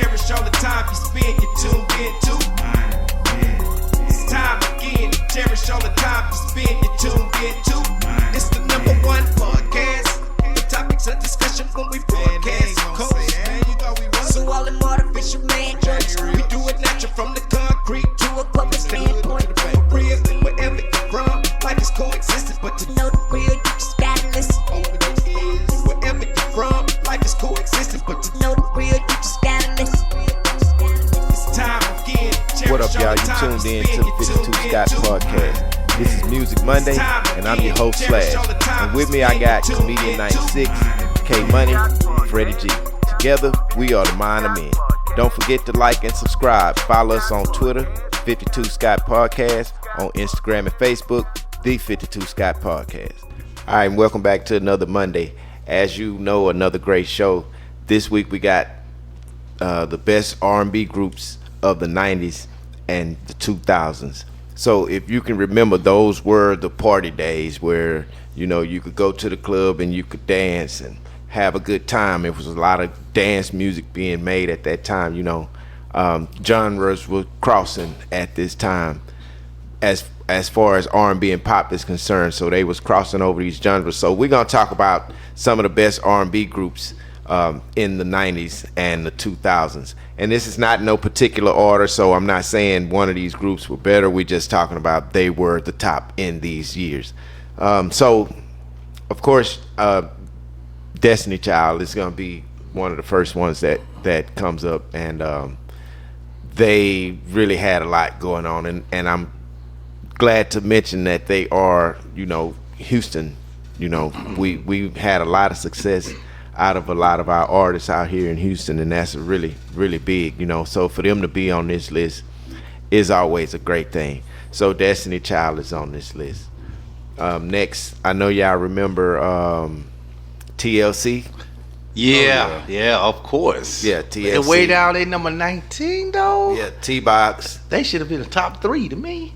cherish all the time you spend, you tuned in to. It's time again to cherish all the time you spend, you tuned in to. It's the number one podcast. The topics of discussion when we broadcast. So all them artificial man jokes, we do it natural from the concrete to a public standpoint. Real, wherever you're from, life is coexistence, but to know the real, you just gotta listen. Wherever you're from, life is coexistence, but to know the real, you just gotta listen. It's time again. What up, y'all? You tuned in to the 52 Scott Podcast. This is Music Monday, and I'm your host, Slash. And with me, I got Comedian 96, K Money, Freddie G. Together, we are the Mind of Men. Don't forget to like and subscribe. Follow us on Twitter, 52 Scott Podcast, on Instagram and Facebook, The 52 Scott Podcast. All right, and welcome back to another Monday. As you know, another great show. This week we got the best R&B groups of the 90s and the 2000s. So if you can remember, those were the party days where, you know, you could go to the club and you could dance and have a good time. It was a lot of dance music being made at that time, you know. Genres were crossing at this time as far as R&B and pop is concerned. So they was crossing over these genres. So we're going to talk about some of the best R&B groups in the 90s and the 2000s. And this is not in no particular order, so I'm not saying one of these groups were better. We're just talking about they were the top in these years. So, of course, Destiny Child is going to be one of the first ones that comes up, and they really had a lot going on, and I'm glad to mention that they are, you know, Houston. You know, we've had a lot of success out of a lot of our artists out here in Houston, and that's really, really big, you know. So for them to be on this list is always a great thing. So Destiny Child is on this list. Next, I know y'all remember TLC. Yeah, of course. Yeah, TLC. They're way down at number 19, though. Yeah, T-Box. They should have been the top 3 to me.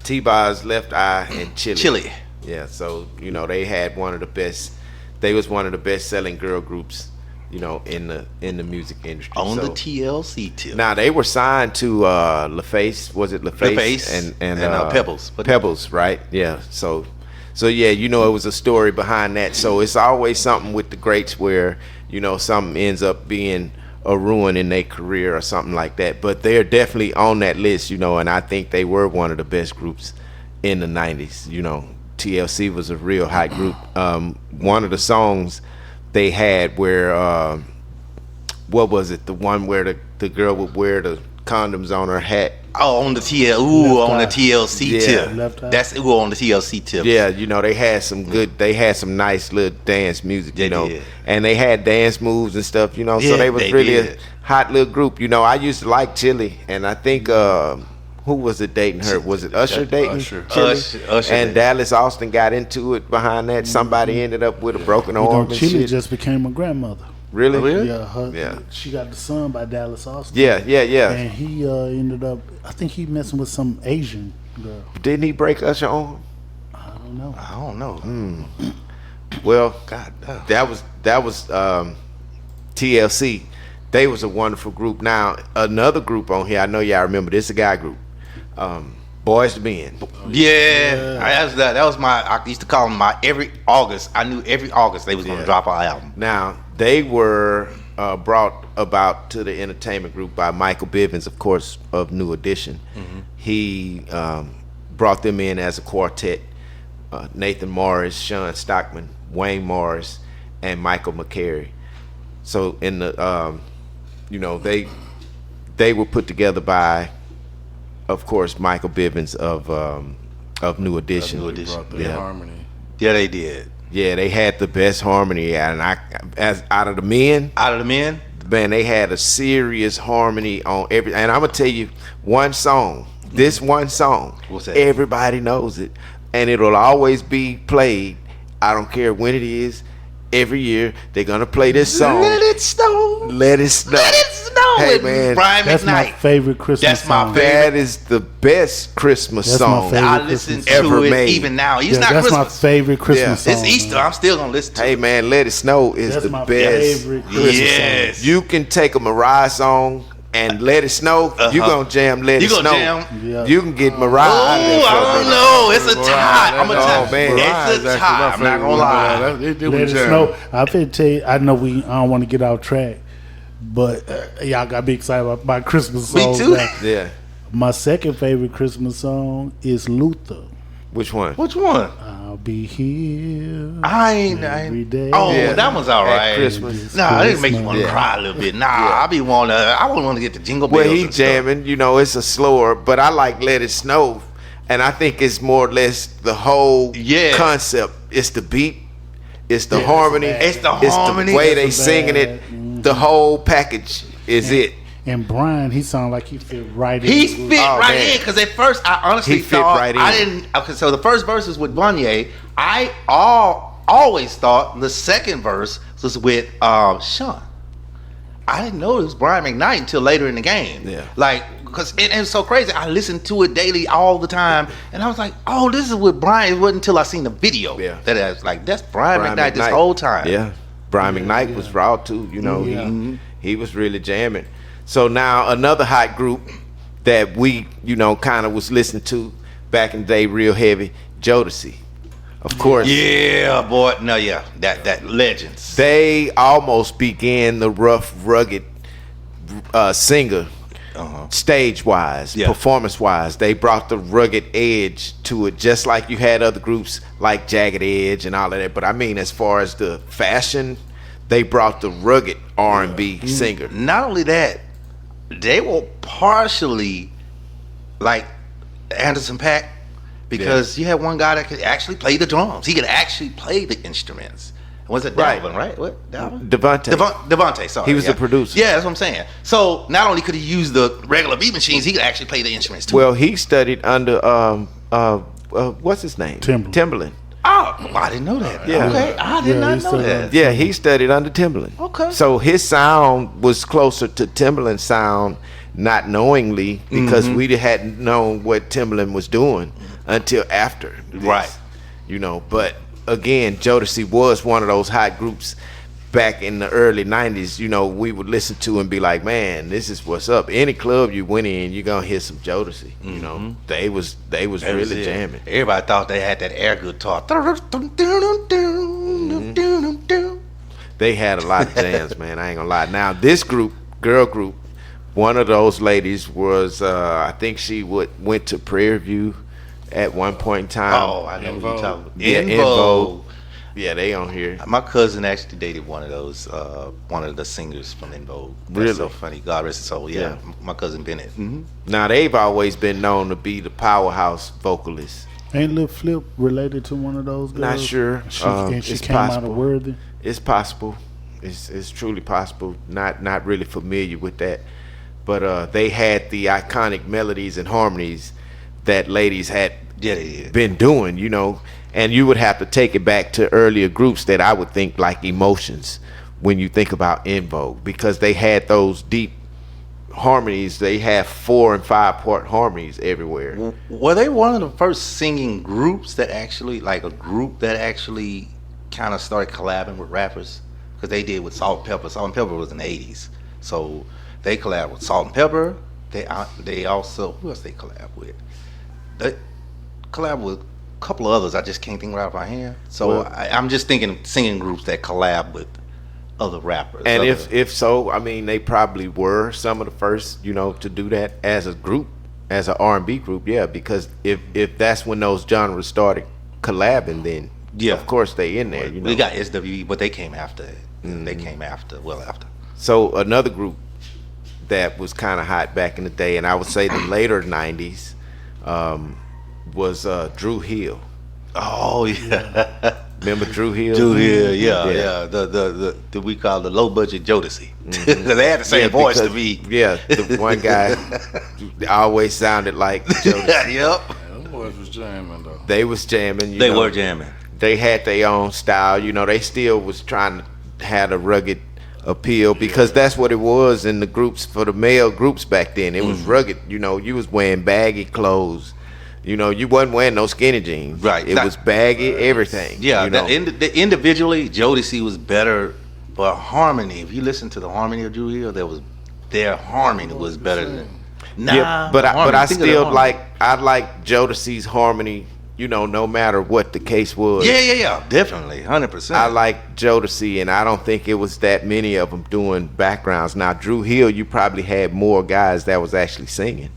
T-Box, Left Eye, and Chili. Chili. Yeah, so, you know, they had one of the best. They was one of the best selling girl groups, you know, in the music industry. On the TLC tip. Now they were signed to LaFace. Was it LaFace? LaFace and Pebbles. Pebbles, right? Yeah. So yeah, you know, it was a story behind that. So it's always something with the greats where, you know, something ends up being a ruin in their career or something like that. But they're definitely on that list, you know, and I think they were one of the best groups in the 90s, you know. TLC was a real hot group. One of the songs they had where, what was it? The one where the girl would wear the condoms on her hat. Oh, on the TLC tip. That's on the TLC tip. Yeah, you know, they had some good, they had some nice little dance music, you know, and they had dance moves and stuff, you know, so they was really a hot little group. You know, I used to like Chili, and I think, who was it dating her? Was it Usher dating Chili? Usher and Dallas Austin got into it behind that. Somebody ended up with a broken arm and Chili shit. just became a grandmother. Really? Yeah, she got the son by Dallas Austin. Yeah. And he ended up, I think he messing with some Asian girl. Didn't he break Usher arm? I don't know. Well, God, that was TLC. They was a wonderful group. Now another group on here, I know y'all remember this, a guy group, Boys to Men. That was my. I used to call them my every August. I knew every August they was gonna drop an album. Now they were brought about to the entertainment group by Michael Bivins, of course, of New Edition. Mm-hmm. He brought them in as a quartet: Nathan Morris, Sean Stockman, Wayne Morris, and Michael McCary. So in the you know, they were put together by, of course, Michael Bivins of New Edition. Harmony. Yeah, they did. Yeah, they had the best harmony, and out of the men, man, they had a serious harmony on every. And I'm gonna tell you one song. This one song, what's that? Everybody knows it, and it'll always be played. I don't care when it is. Every year they're gonna play this song. Let it snow. Let it snow. Let it snow. know Hey, it. man, Brian That's my McKnight. favorite Christmas That's my song. favorite. That is the best Christmas That's my song. favorite. I listen Christmas to ever it made. even now. It's Yeah, not that's Christmas. my favorite Christmas Yeah. song. It's Easter. man. I'm still gonna listen to Hey it. man, Let It Snow is That's the my best favorite Christmas Yes. song. You can take a Mariah song and Let It Snow. You gonna jam Let You It gonna Snow. jam? Yeah. You can get Mariah Oh, out of there for I a don't minute. know. It's a tie. I'm a Oh, tie. man. It's a tie. I'm not gonna lie. Let It Snow. I finna tell you, I know I don't want to get off track, but y'all got me excited about my Christmas Me songs. too. now. Yeah. My second favorite Christmas song is Luther. Which one? Which one? I'll be here. I ain't. Every day. Oh, Yeah. that one's all At right. Christmas. Nah, it make you want to Yeah. cry a little bit. Nah, I want to get the jingle bells. Well, he and stuff. jamming. You know, it's a slower, but I like Let It Snow, and I think it's more or less the whole Yeah. concept. It's the beat, it's the Yeah, harmony, It's the harmony. the way they That's a singing bad- it. The whole package is it. And Brian, he sounded like he fit right in. He the group. fit Oh, right man. in because at first I honestly He fit thought right I in. didn't. Okay, so the first verse was with Bunye. I always thought the second verse was with Sean. I didn't know it was Brian McKnight until later in the game. Yeah. Like because it's so crazy. I listened to it daily all the time, and I was like, "Oh, this is with Brian." It wasn't until I seen the video Yeah. that I was like, "That's Brian McKnight this whole time." Yeah, Brian McKnight was raw too. You know, he was really jamming. So now another hot group that we, you know, kind of was listening to back in the day, real heavy, Jodeci. Of course, Yeah, boy. No, yeah, that legends. they almost began the rough, rugged singer. Stage wise, Yeah. performance wise, they brought the rugged edge to it, just like you had other groups like Jagged Edge and all of that. But I mean, as far as the fashion, they brought the rugged R&B singer. Not only that, they were partially like Anderson .Paak because you had one guy that could actually play the drums. He could actually play the instruments. Was it Right. Dalvin, right? What? Dalvin? Devontae. Devontae, sorry. He was yeah. the producer. Yeah, that's what I'm saying. So not only could he use the regular beat machines, he could actually play the instruments too. Well, he studied under what's his name? Timbaland. Oh, I didn't know that. Yeah. Okay, I did Yeah, not he know studied that. under- Yeah, he studied under Timbaland. Okay. So his sound was closer to Timbaland's sound, not knowingly, because we hadn't known what Timbaland was doing until after this, Right. You know, but again, Jodeci was one of those hot groups back in the early 90s. You know, we would listen to and be like, man, this is what's up. Any club you went in, you're gonna hear some Jodeci. You know, they was That was really it. jamming. Everybody thought they had that air guitar. They had a lot of jams, man. I ain't gonna lie. Now this group, girl group, one of those ladies was, I think she went to Prairie View at one point in time. Oh, I know what you're talking about. Yeah, In In Vogue. Vogue. Yeah, they on here. My cousin actually dated one of those, one of the singers from In Vogue. That's Really? so funny. God rest his soul. Yeah, Yeah. my cousin Bennett. Mm-hmm. Now they've always been known to be the powerhouse vocalist. Ain't Lil Flip related to one of those girls? Not sure. And she It's came out possible. of Worthy. It's possible. It's truly possible. Not really familiar with that, but they had the iconic melodies and harmonies that ladies had Yeah, they did. been doing, you know, and you would have to take it back to earlier groups that I would think like Emotions when you think about In Vogue, because they had those deep harmonies. They have 4 and 5 part harmonies everywhere. Were they one of the first singing groups that actually, like a group that actually kind of started collabing with rappers? Because they did with Salt and Pepper. Salt and Pepper was in the 80s. So they collabed with Salt and Pepper. They also, who else they collab with? They collab with a couple of others. I just can't think right off my hand. So Well- I'm just thinking singing groups that collab with other rappers. And other- if so, I mean, they probably were some of the first, you know, to do that as a group, as an R&B group, yeah. Because if that's when those genres started collabing, then Yeah. of course they in there. You know, we got SWE, but they came after it. They came after, well after. So another group that was kind of hot back in the day, and I would say the later '90s, was Drew Hill. Oh yeah. Remember Drew Hill? Dude, yeah. The we call the low budget Jodeci. They had the same voice to because- me. Yeah, the one guy always sounded like Jodeci. Yep. Them boys was jamming though. They was jamming. They know. were jamming. They had their own style. You know, they still was trying to have a rugged appeal because that's what it was in the groups for the male groups back then. It was rugged. You know, you was wearing baggy clothes. You know, you wasn't wearing no skinny jeans. Right. It was baggy everything. Yeah. You know? Individually, Jodeci was better, but harmony. If you listen to the harmony of Drew Hill, their harmony was better than. But I still like Jodeci's harmony. You know, no matter what the case was. Yeah, definitely, 100%. I like Jodeci, and I don't think it was that many of them doing backgrounds. Now, Drew Hill, you probably had more guys that was actually singing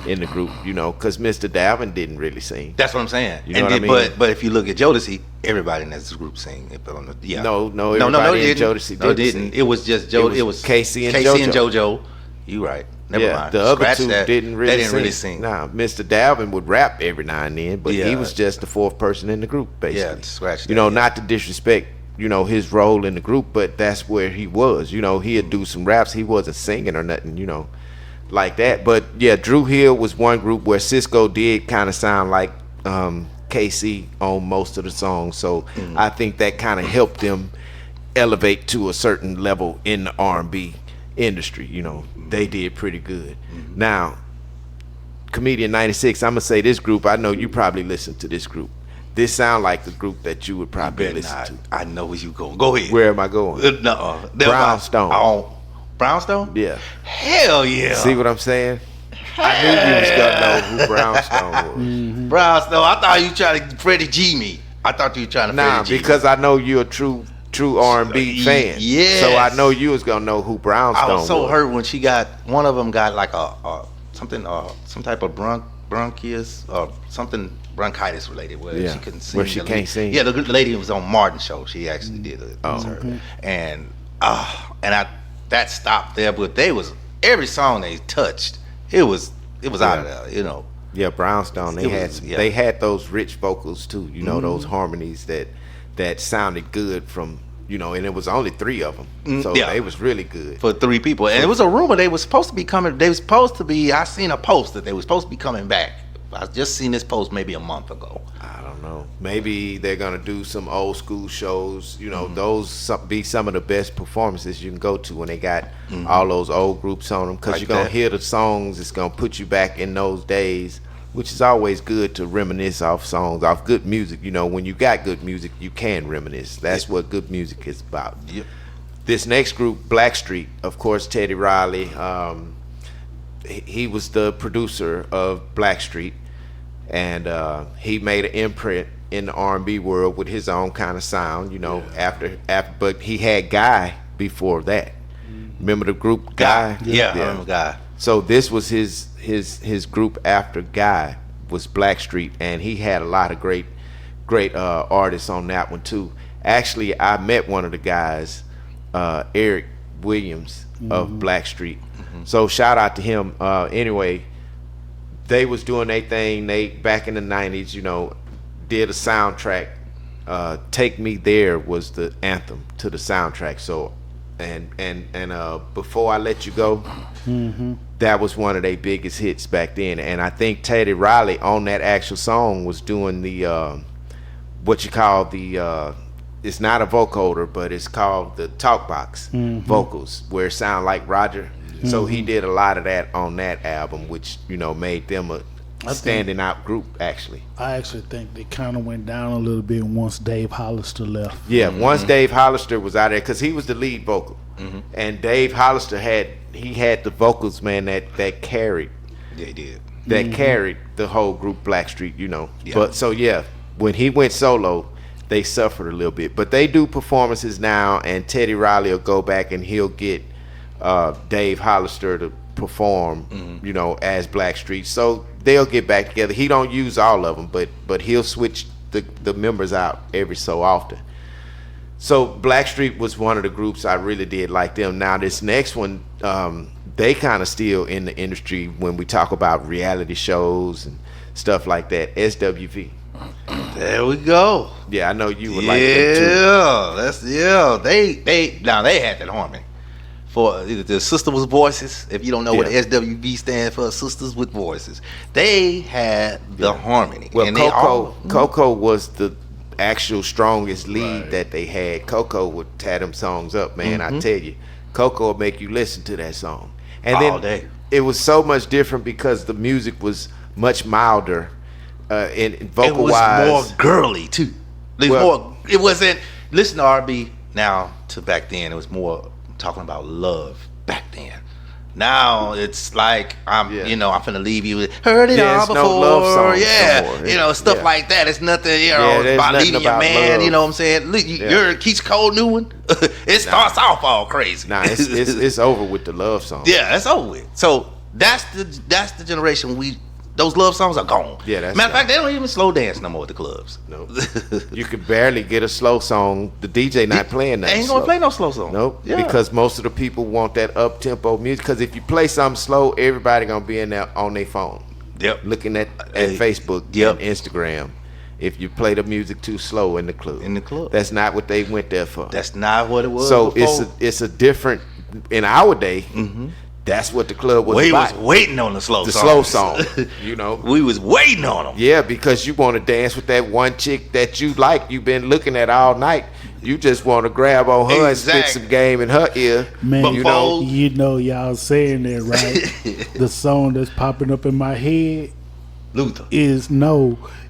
in the group, you know, because Mr. Dalvin didn't really sing. That's what I'm saying. You know what I mean? But if you look at Jodeci, everybody in this group sang. Yeah. No, everybody in Jodeci didn't sing. It was just Jodeci. It was Casey and JoJo. You right. Never mind. The other Scratch two that. didn't They really didn't really sing. Nah, Mr. Dalvin would rap every now and then, but he was just the fourth person in the group, basically. Yeah, scratch that. You know, not to disrespect, you know, his role in the group, but that's where he was. You know, he'd do some raps. He wasn't singing or nothing, you know, like that. But yeah, Drew Hill was one group where Cisco did kind of sound like KC on most of the songs. So I think that kind of helped them elevate to a certain level in the R&B industry. You know, they did pretty good. Now, Comedian 96, I'm gonna say this group, I know you probably listen to this group. This sound like the group that you would probably listen to. I know where you going. Go ahead. Where am I going? No, Brownstone. Oh, Brownstone? Yeah. Hell yeah. See what I'm saying? I knew you was gonna know who Brownstone was. Brownstone. I thought you trying to Freddie G me. I thought you were trying to Freddie G me. Because I know you're a true R&B fan. Yes. So I know you was gonna know who Brownstone was. I was so hurt when she got, one of them got like some type of bronchitis or something bronchitis related where she couldn't sing. Where she can't sing. Yeah, the lady was on Martin's show. She actually did it. And that stopped there. But every song they touched, it was out of there. You know. Yeah, Brownstone. They had those rich vocals too. You know, those harmonies that sounded good from. You know, and it was only 3 of them, so they was really good for 3 people. And it was a rumor they was supposed to be coming. They was supposed to be. I seen a post that they was supposed to be coming back. I just seen this post maybe a month ago. I don't know. Maybe they're gonna do some old school shows. You know, those be some of the best performances you can go to when they got all those old groups on them. Because Like you're gonna that. hear the songs. It's gonna put you back in those days, which is always good to reminisce off songs, off good music. You know, when you got good music, you can reminisce. That's what good music is about. Yep. This next group, Blackstreet, of course, Teddy Riley. He was the producer of Blackstreet, and he made an imprint in the R&B world with his own kind of sound. You know, after, but he had Guy before that. Remember the group Guy? Yeah, I remember Guy. So this was his group after Guy was Blackstreet, and he had a lot of great artists on that one too. Actually, I met one of the guys, Eric Williams of Blackstreet. So shout out to him. Anyway, they was doing their thing. They back in the 90s, you know, did a soundtrack. Take Me There was the anthem to the soundtrack. So and Before I Let You Go, that was one of their biggest hits back then. And I think Teddy Riley on that actual song was doing the what you call the it's not a vocoder, but it's called the talk box vocals, where it sound like Roger. So he did a lot of that on that album, which, you know, made them a standing out group. Actually, I actually think they kind of went down a little bit once Dave Hollister left. Yeah, once Dave Hollister was out there, because he was the lead vocal, and Dave Hollister had the vocals, man, that carried. They did. That carried the whole group, Blackstreet, you know. Yeah. But so yeah, when he went solo, they suffered a little bit. But they do performances now, and Teddy Riley will go back and he'll get Dave Hollister to perform, you know, as Blackstreet. So they'll get back together. He don't use all of them, but he'll switch the members out every so often. So Blackstreet was one of the groups I really did like them. Now this next one, they kind of still in the industry when we talk about reality shows and stuff like that. SWV. There we go. Yeah, I know you would like them too. They had that harmony. For the Sister with Voices. If you don't know what SWV stands for, Sisters with Voices. They had the harmony. Well, and Coco was the actual strongest lead that they had. Coco would tear them songs up, man. I tell you, Coco will make you listen to that song. And All then day. it was so much different because the music was much milder in vocal wise. It was more girly too. It wasn't. Listen to R&B now to back then. It was more talking about love back then. Now it's like I'm finna leave you. Heard it all it's before. no love songs no more. Stuff like that. It's nothing. there's About nothing leaving your about man. love. You know what I'm saying? You're Keith Cole new one. It starts off all crazy. Nah, it's over with the love song. Yeah, it's over with. So that's the generation those love songs are gone. Yeah, that's matter of gone. fact, they don't even slow dance no more at the clubs. No, you can barely get a slow song. The DJ not playing that. They ain't gonna play no slow song. Nope. Yeah. Because most of the people want that up tempo music. Because if you play something slow, everybody gonna be in there on their phone. Yep. Looking at Facebook and Instagram. If you play the music too slow in the club. That's not what they went there for. That's not what it was. So before. it's a different. In our day, that's what the club was We about. was waiting on the slow song. slow song. You know. We was waiting on them. Yeah, because you want to dance with that one chick that you like, you've been looking at all night. You just want to grab on her and spit some game in her ear. Man, you know. y'all saying that right. The song that's popping up in my head Luther.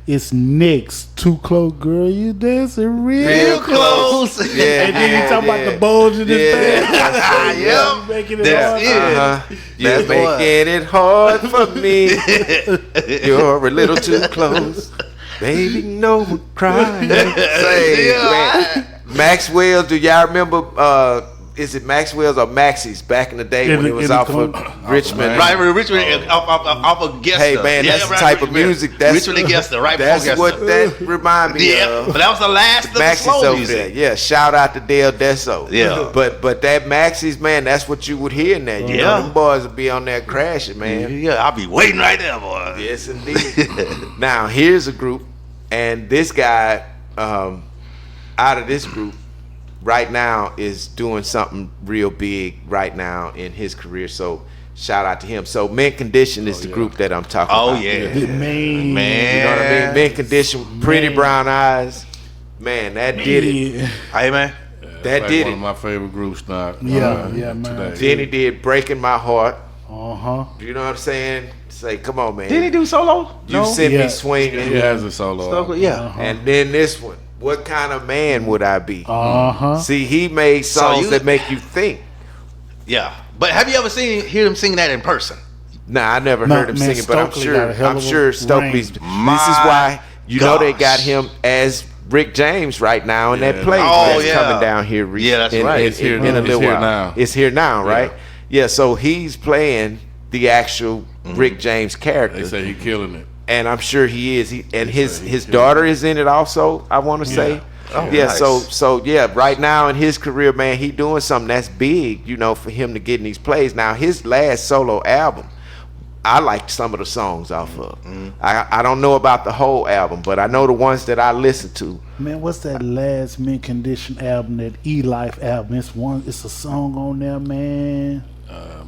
It's next. Too close, girl. You dancing real close. Yeah, And then you talk about the bulge in his pants. Yep. Making it That's hard. it. You're making it hard for me. You're a little too close. Baby, no more crying. Say, man. Maxwell, do y'all remember is it Maxwell's or Maxie's back in the day when it was off of Richmond? Right, Richmond off of Gesta. Hey man, that's the type of music. That's Richmond and Gesta, right That's before Gesta. what that remind me of. But that was the last of the Maxie's slow over music. there. Yeah, shout out to Dale Deso. Yeah. But that Maxie's, man, that's what you would hear in there. You know, them boys would be on there crashing, man. Yeah, I'll be waiting right there, boy. Yes, indeed. Now, here's a group, and this guy, out of this group, right now is doing something real big right now in his career. So shout out to him. So Mint Condition is the group that I'm talking about. Oh yeah, Man. You know what I mean? Mint Condition, Pretty Brown Eyes. Man, that did it. Hey man, That did one it. of my favorite groups now. Man. Today. Then he did Breaking My Heart. Uh-huh. You know what I'm saying? Say, come on, man. did he do solo? You sent Yeah. me swinging. He has a solo. album. Yeah. And then this one. What kind of man would I be? Uh-huh. See, he made songs that make you think. Yeah. But have you ever hear him singing that in person? Nah, I never No, heard him man, singing, but I'm Stokely got a hell of a sure Stokely's. range. This is why you know they got gosh. him as Rick James right now in that Yeah. play Oh, that's yeah. coming down here. Yeah, that's right. It's here in a It's little here while. now. It's here now, right? Yeah. So he's playing the actual Rick James character, They say he killing it. and I'm sure he is. And his he's daughter is in it also. I want to say. Oh, Yeah, nice. so yeah, right now in his career, man, he doing something that's big, you know, for him to get in these plays. Now, his last solo album, I liked some of the songs off of. I don't know about the whole album, but I know the ones that I listened to. Man, what's that last Mint Condition album, that E-Life album? It's a song on there, man.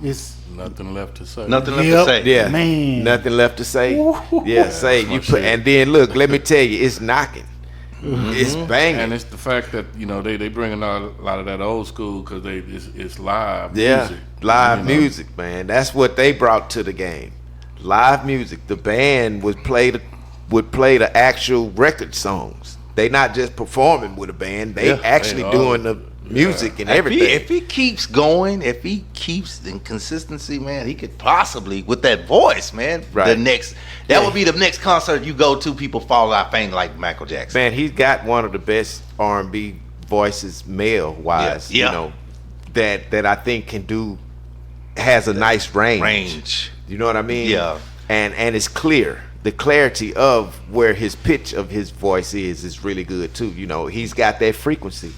It's Nothing left to say. Nothing left Yep. to say. Yeah, Man. nothing left to say. Ooh. Yeah, say you much put, shit. and then look, let me tell you, it's knocking, it's banging. And it's the fact that they bring a lot of that old school because it's live Yeah, music. live You know? music, man. That's what they brought to the game. Live music. The band would play the actual record songs. They not just performing with a band. They actually they are. doing the music and everything. If he keeps going, if he keeps in consistency, man, he could possibly with that voice, man. Right. That would be the next concert you go to. People fall out fainting like Michael Jackson. Man, he's got one of the best R&B voices, male wise. Yeah. You know, that I think has a nice range. You know what I mean? Yeah. And it's clear. The clarity of where his pitch of his voice is really good too. You know, he's got that frequency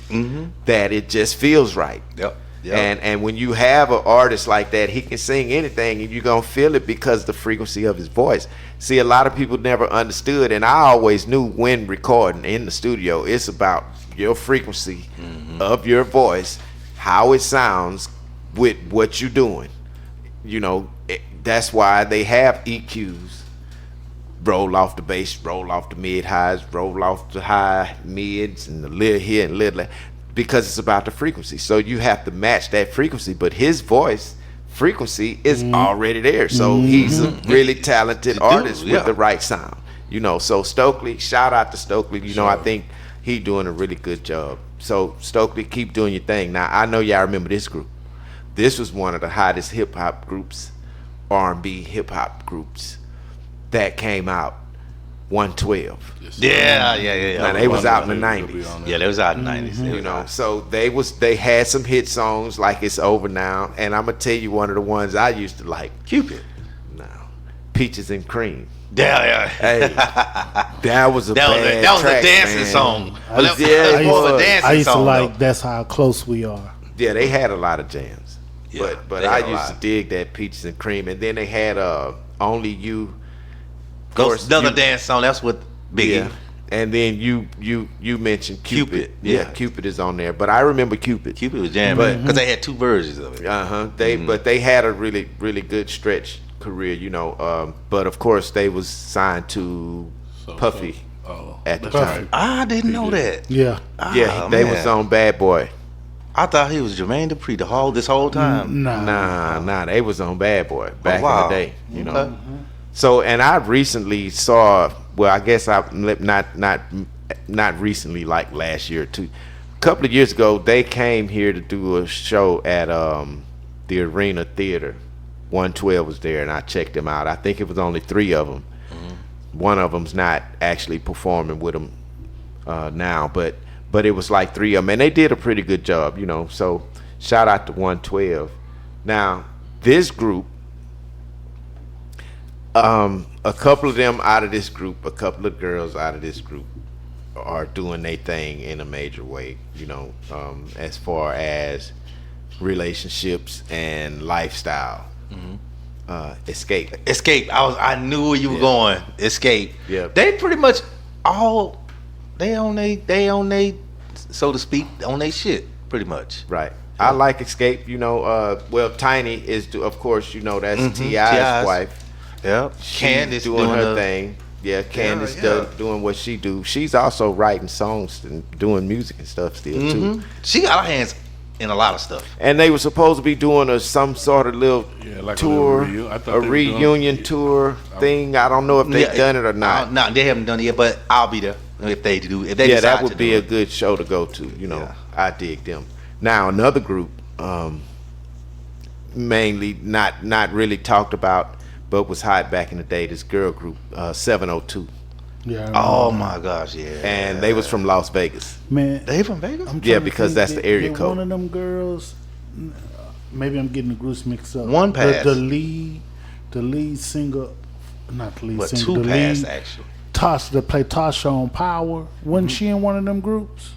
that it just feels right. Yep. And when you have an artist like that, he can sing anything and you're gonna feel it because of the frequency of his voice. See, a lot of people never understood, and I always knew when recording in the studio, it's about your frequency of your voice, how it sounds with what you're doing. You know, that's why they have EQs. roll off the bass, roll off the mid highs, roll off the high mids, and the little here and little there, because it's about the frequency. So you have to match that frequency, but his voice frequency is already there. So he's a really talented artist with the right sound. You know, so Stokely, shout out to Stokely. You know, I think he doing a really good job. So Stokely, keep doing your thing. Now I know y'all remember this group. This was one of the hottest hip hop groups, R&B hip hop groups that came out. 112. Yeah. Now they was out in the 90s. Yeah, they was out in the 90s. You know, so they had some hit songs like It's Over Now, and I'm gonna tell you one of the ones I used to like. Cupid. No, Peaches and Cream. Yeah. Hey, that was a bad that was track, a dancing man. song. I used to like That's How Close We Are. Yeah, they had a lot of jams. Yeah, but I used to dig that Peaches and Cream, and then they had Only You. Of course, another dance song. That's what Biggie. Yeah. And then you mentioned Cupid. Yeah. Cupid is on there. But I remember Cupid. Cupid was jamming because they had two versions of it. But they had a really, really good stretch career, you know. But of course they was signed to Puffy at the time. I didn't know that. Yeah. They was on Bad Boy. I thought he was Jermaine Dupri this whole time. Nah, they was on Bad Boy back in the day, you know. Okay. So, and I recently saw, well, I guess not recently, like last year or two. A couple of years ago, they came here to do a show at the Arena Theater. 112 was there, and I checked them out. I think it was only 3 of them. One of them's not actually performing with them now, but it was like 3 of them, and they did a pretty good job, you know. So, shout out to 112. Now, this group, a couple of them out of this group, a couple of girls out of this group are doing their thing in a major way, you know, as far as relationships and lifestyle. Escape. I knew where you were going. Escape. Yeah. They pretty much they own they so to speak on they shit pretty much. Right. I like Escape, you know. Well, Tiny is, of course, you know, that's T.I.'s wife. Yeah, Candace doing her thing. Yeah, Candace doing what she do. She's also writing songs and doing music and stuff still too. She got her hands in a lot of stuff. And they were supposed to be doing some sort of little like tour, a reunion tour thing. I don't know if they've done it or not. No, they haven't done it yet, but I'll be there if they do. If they decide that would to be do a it. good show to go to. You know, I dig them. Now another group, mainly not really talked about, but was hot back in the day. This girl group, 702. Yeah. Oh my gosh, yeah. And they was from Las Vegas. Man, They from Vegas? I'm trying Yeah, to because think, that's the area did code. One of them girls, maybe I'm getting the groups mixed up. One pass. The lead singer, not the lead What, singer. two the pass lead, actually. Tasha, that played Tasha on Power. Wasn't she in one of them groups?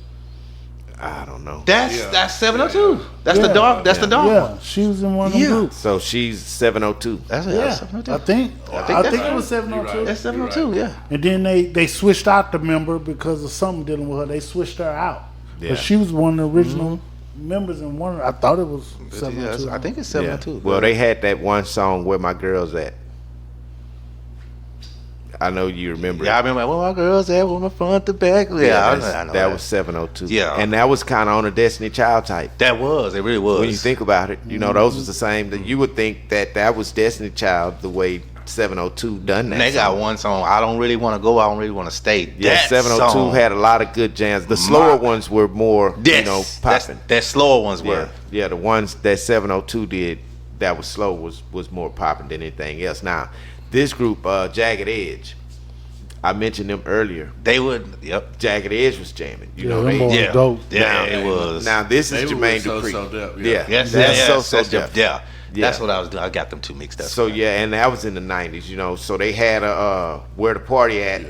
I don't know. That's 702. That's the dark. That's the dark Yeah, one. she was in one of them groups. So she's 702. That's Yeah, 702. I think it was 702. That's 702. Yeah. And then they switched out the member because of something dealing with her. They switched her out. Yeah. But she was one of the original members in one. I thought it was 702. I think it's Yeah. 702. Well, they had that one song, Where My Girls At. I know you remember. Yeah, I remember. Where my girls at? Where my front to back? Yeah, I know that was 702. Yeah. And that was kind of on a Destiny Child type. That was. It really was. When you think about it, you know, those was the same. That you would think that was Destiny Child the way 702 done that. And they got song. one song. I don't really want to go. I don't really want to stay. Yeah, That 702 song, had a lot of good jams. The slower ones were more, yes, you know, popping. That slower ones were. Yeah, the ones that 702 did that was slow was more popping than anything else. Now, this group, Jagged Edge, I mentioned them earlier. They would. Yep. Jagged Edge was jamming. You Yeah, know, them they, boys Yeah. dope. Yeah, Now- it was. Now this They is were Jermaine with Dupri. So Def, Yeah, Yes, that's yeah, so Def. Def. Yeah. Yeah. That's what I was doing. I got them two mixed up. So yeah, and that was in the 90s. You know, so they had a Where the Party At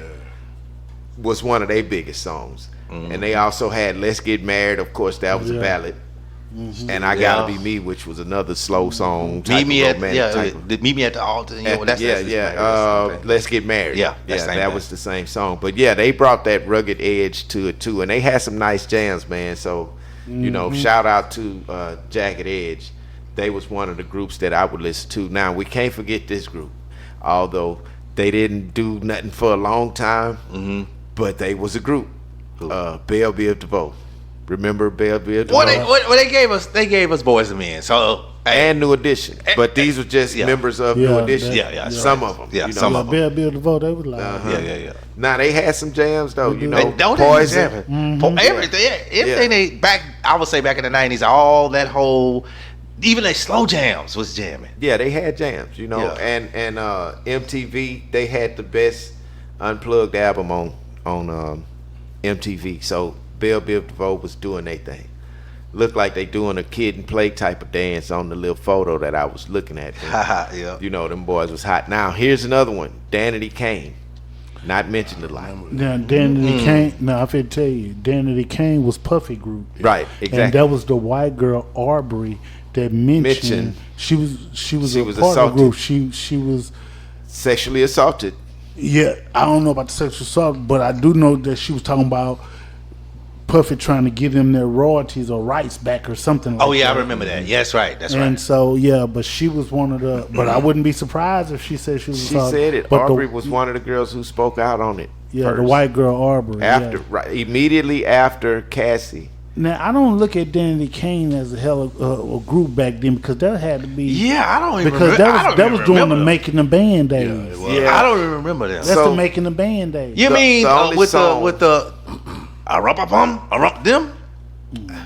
was one of their biggest songs, and they also had Let's Get Married. Of course, that was a Yeah. ballad. And I Gotta Yeah. Be Me, which was another slow song. Meet me at romantic type of- Meet Me at the altar. You know, that's yeah. that's the same thing. Let's Get Married. Yeah, that's yeah, same that thing. was the same song. But yeah, they brought that rugged edge to it too, and they had some nice jams, man. So you know, shout out to Jagged Edge. They was one of the groups that I would listen to. Now we can't forget this group, although They didn't do nothing for a long time, but they was a group. Belle Biv DeVoe. Remember Belle Biv DeVoe? Well, they gave us Boys and Men. So and New Edition, but these were just members of New Edition. Some of them. Yeah, some of them. Belle Biv DeVoe, they was like, Yeah. Now they had some jams though. You know, They don't Poison. Everything they back. I would say back in the 90s, all that whole, even their slow jams was jamming. Yeah, they had jams. You know, and MTV, they had the best unplugged album on MTV. So Belle Biv DeVoe was doing their thing. Looked like they doing a kid and play type of dance on the little photo that I was looking at. Yeah. You know, them boys was hot. Now here's another one, Danity Kane. Not mentioned a lot. Now, Danity Kane, now I can tell you, Danity Kane was Puffy Group. Right, exactly. And that was the white girl Aubrey that mentioned she was a part assaulted. of the group. She was Sexually assaulted. Yeah, I don't know about the sexual assault, but I do know that she was talking about Puffy trying to give them their royalties or rights back or something like that. Oh yeah, I remember that. Yeah, that's right. That's right. And so but she was one of the. But I wouldn't be surprised if she said she was. She assaulted. said it. But Aubrey was one of the girls who spoke out on it. Yeah, first. the white girl Aubrey. After, right, immediately after Cassie. Now I don't look at Danity Kane as a hell of a group back then because that had to be. Yeah, I don't even because that was during the Making the Band days. I don't even remember that. That's the Making the Band days. You mean with the them?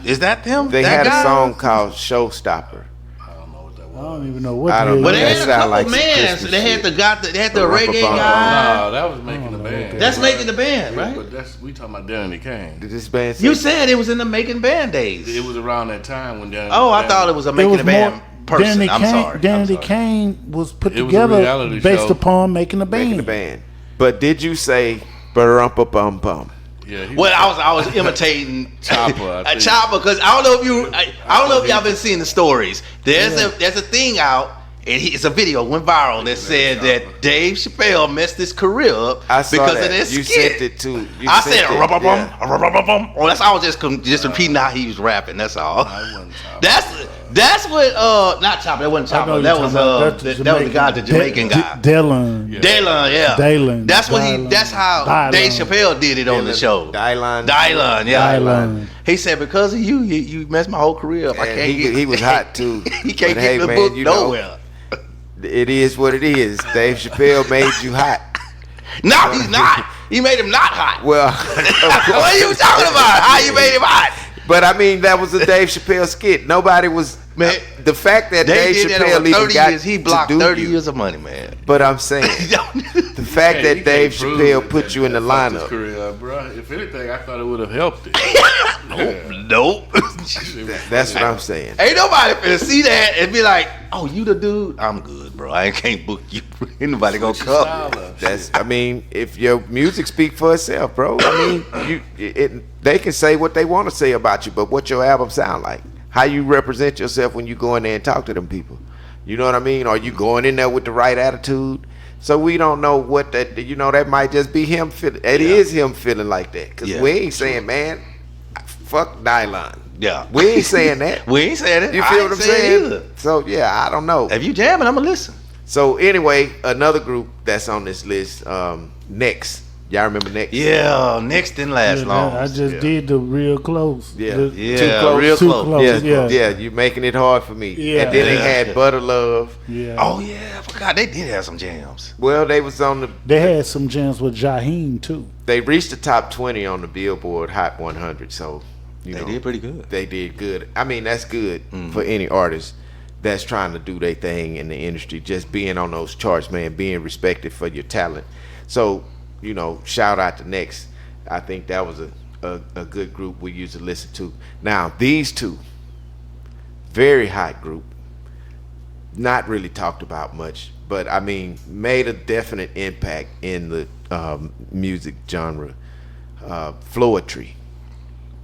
Is that them? They that had guy? a song called Showstopper. I don't even know what. I don't know. But they had a couple like man. So they had the reggae guy. No, that was Making the Band. That's Making the Band, right? But we talking about Danity Kane. Did this band You said it was in the Making Band days. It was around that time when Danity. I thought it was a Making the Band person. Danity Kane was put It was together a reality based show. upon Making the Band. Making the Band. But did you say bum? Yeah, Well, I was imitating Chopper. Chopper because I don't know if y'all been seeing the stories. There's a thing out. And it's a video went viral that said that Dave Chappelle messed his career up because of this You skit. sent it to. I said "Rub-a-bum." Oh, that's all. I was just repeating how he was rapping. That's all. That's what. Not Chopper. That wasn't Chopper. That was the guy, the Jamaican guy. Dylan. Dylan, yeah. Dylan. That's what That's how Dylan. Dave Chappelle did it on the show. Dylan, yeah. Dylan. He said because of you messed my whole career up. I And can't get. he was hot too. He can't But get the book nowhere. It is what it is. Dave Chappelle made you hot. No, he's not. He made him not hot. Well, What are you talking about? How you made him hot? but I mean that was a Dave Chappelle skit. Nobody was. Man, the fact that They Dave did that Chappelle over even 30 got years. He to blocked do 30 you. years of money, man. But I'm saying the fact Hey, that you Dave can't prove Chappelle that put you in the fucked his lineup. career, bro. If anything, I thought it would have helped it. Nope. That's what I'm saying. Ain't nobody finna see that and be like, "Oh, you the dude? I'm good, bro. I can't book you. Ain't nobody gonna come." I mean, if your music speak for itself, bro. I mean, they can say what they want to say about you, but what your album sound like, how you represent yourself when you go in there and talk to them people. You know what I mean? Are you going in there with the right attitude? So we don't know what that. You know, that might just be him feeling. It is him feeling like that because we ain't saying, man, fuck Dylan. Yeah, We ain't saying that. we ain't saying it. You I feel ain't what I'm saying saying? either. So yeah, I don't know. If you jamming, I'ma listen. So anyway, another group that's on this list, Next. Y'all remember Next? Yeah, next didn't last long. I just did the real close. Yeah. Yeah, Too close. real Too close. close. Yeah, you making it hard for me. Yeah. And then they Yeah. had Butter Love. Yeah. Oh yeah, I forgot they did have some jams. Well, they was on the. They had some jams with Jaheim too. They reached the top 20 on the Billboard Hot 100. So, you know, They did pretty good. They did good. I mean, that's good for any artist that's trying to do their thing in the industry. Just being on those charts, man, being respected for your talent. So, you know, shout out to Next. I think that was a good group we used to listen to. Now, these two, very hot group, not really talked about much, but I mean, made a definite impact in the music genre. Floetry.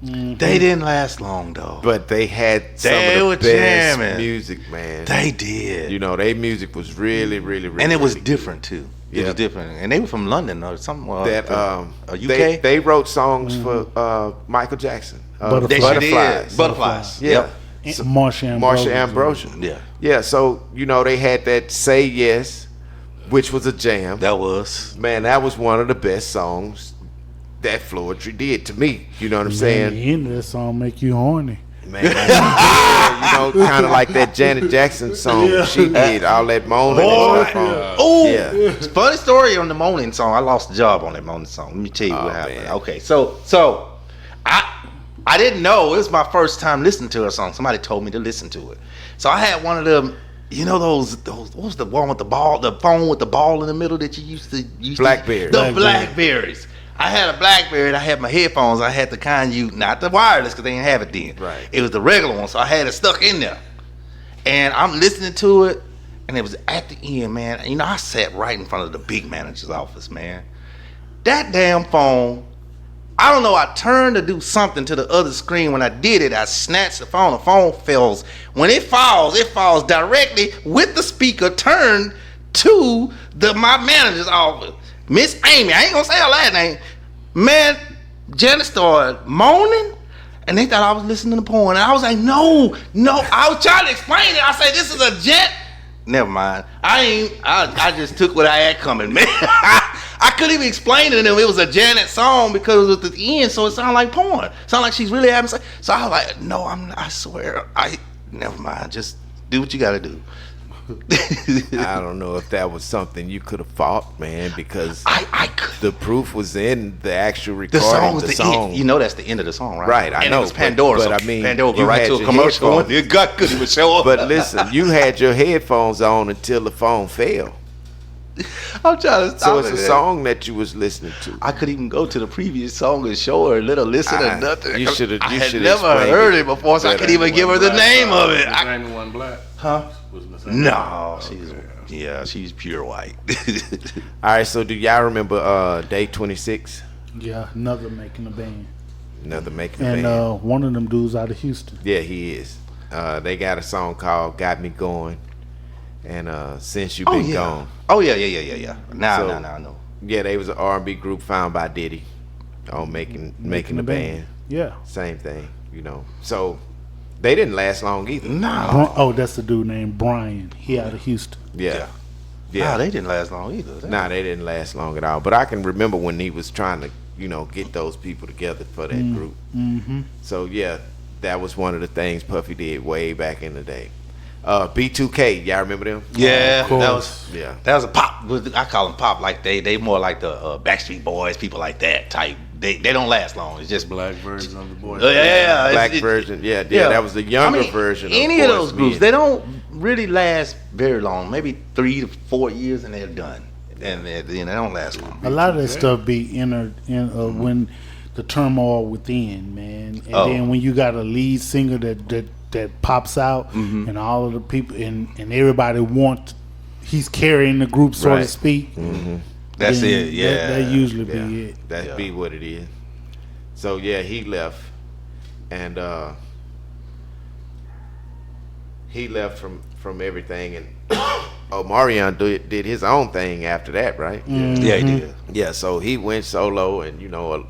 They didn't last long though. But they had some They of were the best jamming. music, man. They did. You know, their music was really, really, really, And it was really different too. It Yeah. was different. And they were from London or something. that UK? they wrote songs for Michael Jackson. Butterflies. They sure did. Butterflies. Butterflies. Yeah. Marsha Ambrosius. Marsha Ambrosius. Yeah. Yeah, so you know they had that Say Yes, which was a jam. That was. Man, that was one of the best songs that Floetry did to me. You know what I'm Man, saying? the end of that song make you horny. Man, yeah, kind of like that Janet Jackson song. She did all that moaning and stuff on. Oh, Yeah. funny story on the moaning song. I lost a job on that moaning song. Let me tell you what happened. Man. Okay, so I didn't know it was my first time listening to a song. Somebody told me to listen to it. So I had one of them. You know those what was the one with the ball, the phone with the ball in the middle that you used to Blackberry. The Blackberries. I had a Blackberry. I had my headphones. I had the kind not the wireless because they didn't have it then. Right. It was the regular one, so I had it stuck in there. And I'm listening to it, and it was at the end, man. You know, I sat right in front of the big manager's office, man. That damn phone, I don't know, I turned to do something to the other screen. When I did it, I snatched the phone falls. When it falls directly with the speaker turned to my manager's office. Miss Amy, I ain't gonna say her last name. Man, Janet started moaning, and they thought I was listening to porn. And I was like, no. I was trying to explain it. I said, this is a jet. Never mind. I just took what I had coming, man. I couldn't even explain it to them. It was a Janet song because it was at the end, so it sounded like porn. It sounded like she's really having sex. So I was like, no, I swear. Never mind. Just do what you gotta do. I don't know if that was something you could have fought, man, because I could. the proof was in the actual The song recording. was The the song. end. You know that's the end of the song, right? Right, I and know, it was Pandora. but so I mean, Pandora go you right had to a your commercial. headphones. It got good. It would show up. But listen, you had your headphones on until the phone fell. I'm trying to stop So it's it, a man. song that you was listening to. I couldn't even go to the previous song and show her, let her listen or nothing. you shoulda- I you had shoulda never explained heard it it before, so I better. couldn't even give her the name of it. Was Amy one black? Huh? Was Miss Amy No, black? she's pure white. All right, so do y'all remember Day 26? Yeah, another making a band. Another making a And band. one of them dudes out of Houston. Yeah, he is. They got a song called "Got Me Going," and "Since You've Been Gone." Oh yeah. Now I know. Yeah, they was an R&B group found by Diddy on making the band. Yeah. Same thing, you know. So they didn't last long either. No. That's the dude named Brian. He out of Houston. Yeah. Nah, they didn't last long either. Nah, they didn't last long at all. But I can remember when he was trying to, get those people together for that group. Mm-hmm. So yeah, that was one of the things Puffy did way back in the day. B2K, y'all remember them? Yeah, Of course. that was a pop. I call them pop. Like they more like the Backstreet Boys, people like that type. They don't last long. It's just Black version of the boys. yeah, Black version. Yeah, that was the younger version. Any of of those Boyz groups, Men. they don't really last very long. Maybe 3 to 4 years, and they're done. And they don't last long. A lot of that stuff be entered in when the turmoil within, man. And then when you got a lead singer that pops out, and all of the people and everybody he's carrying the group, so to Right. speak. Mm-hmm. That's then it. Yeah, that usually be it. That be what it is. So yeah, he left, and he left from everything, and Omarion did his own thing after that, right? Yeah, he did. Yeah, so he went solo, and a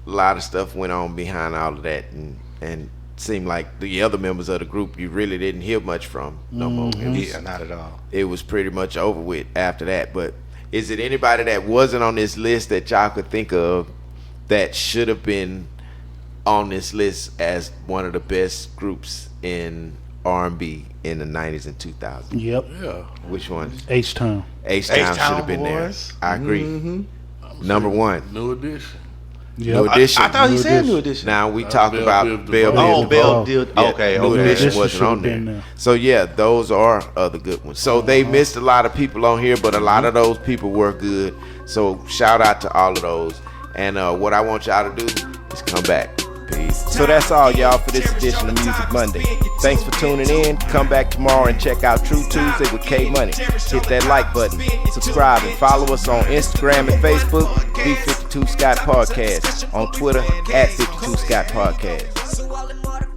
lot of stuff went on behind all of that, and seemed like the other members of the group you really didn't hear much from no more. Yeah, not at all. It was pretty much over with after that. But is it anybody that wasn't on this list that y'all could think of that should have been on this list as one of the best groups in R&B in the 90s and 2000s? Yep. Yeah. Which one? H-Town. H-Town should have been Boys. there. I agree. Number one. New Edition. Yep. New Edition. I thought he New said New Edition. Now we talked Bell about Biv Bell DeVoe. Oh, Biv Bell DeVoe. did. Yeah, Okay, New okay. Edition Edition wasn't should've on been there. there. So yeah, those are other good ones. So they missed a lot of people on here, but a lot of those people were good. So shout out to all of those. And what I want y'all to do is come back. Peace. So that's all, y'all, for this edition of Music Monday. Thanks for tuning in. Come back tomorrow and check out True Tuesday with K Money. Hit that like button, subscribe, and follow us on Instagram and Facebook, B52 Scott Podcast, on Twitter at 52 Scott Podcast.